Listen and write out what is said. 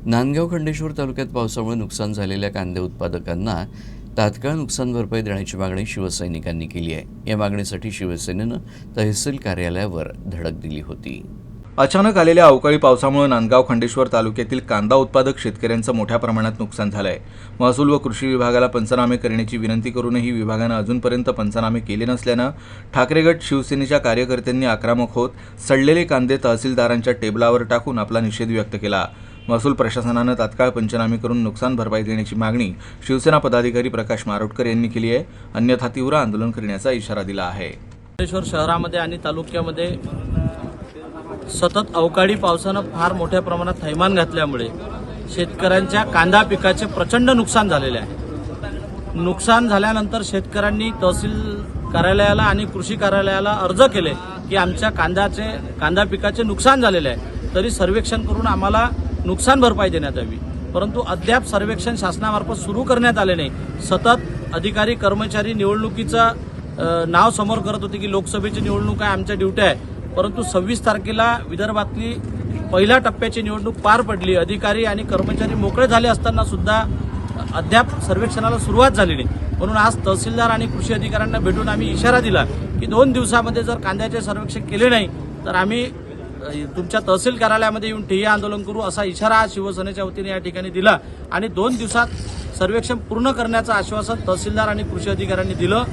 नांदगाव खंडेश्वर तालुक्यात पावसामुळे नुकसान झालेल्या कांदे उत्पादकांना तात्काळ नुकसान भरपाई देण्याची मागणी शिवसैनिकांनी केली आहे। या मागणीसाठी शिवसेनेनं तहसील कार्यालयावर धडक दिली होती। अचानक आलेल्या अवकाळी पावसामुळे नांदगाव खंडेश्वर तालुक्यातील कांदा उत्पादक शेतकऱ्यांचं मोठ्या प्रमाणात नुकसान झालंय। महसूल व कृषी विभागाला पंचनामे करण्याची विनंती करूनही विभागानं अजूनपर्यंत पंचनामे केले नसल्यानं ठाकरे गट शिवसेनेच्या कार्यकर्त्यांनी आक्रमक होत सडलेले कांदे तहसीलदारांच्या टेबलावर टाकून आपला निषेध व्यक्त केला। महसूल प्रशासनानं तात्काळ पंचनामे करून नुकसान भरपाई देण्याची मागणी शिवसेना पदाधिकारी प्रकाश मारोटकर यांनी केली आहे। अन्यथा तीव्र आंदोलन करण्याचा इशारा दिला आहे। खंडेश्वर शहरामध्ये आणि तालुक्यामध्ये सतत अवकाळी पावसानं फार मोठ्या प्रमाणात थैमान घातल्यामुळे शेतकऱ्यांच्या कांदा पिकाचे प्रचंड नुकसान झालेले आहे। नुकसान झाल्यानंतर शेतकऱ्यांनी तहसील कार्यालयाला आणि कृषी कार्यालयाला अर्ज केले की आमच्या कांदा पिकाचे नुकसान झालेले आहे, तरी सर्वेक्षण करून आम्हाला नुकसान भरपाई देण्यात यावी। परंतु अद्याप सर्वेक्षण शासनामार्फत सुरू करण्यात आले नाही। सतत अधिकारी कर्मचारी निवडणुकीचं नाव समोर करत होते की लोकसभेची निवडणूक आहे, आमच्या ड्युट्या आहे, परंतु 26 तारखेला विदर्भातली पहिल्या टप्प्याची निवडणूक पार पडली। अधिकारी आणि कर्मचारी मोकळे झाले असताना सुद्धा अद्याप सर्वेक्षणाला सुरुवात झाली नाही। म्हणून आज तहसीलदार आणि कृषी अधिकाऱ्यांना भेटून आम्ही इशारा दिला की 2 दिवसामध्ये जर कांद्याचे सर्वेक्षण केले नाही तर आम्ही तुमच्या तहसील कार्यालयामध्ये येऊन ठिय्या आंदोलन करू, असा इशारा आज शिवसेनेच्या वतीने या ठिकाणी दिला आणि 2 दिवसात सर्वेक्षण पूर्ण करण्याचं आश्वासन तहसीलदार आणि कृषी अधिकाऱ्यांनी दिलं।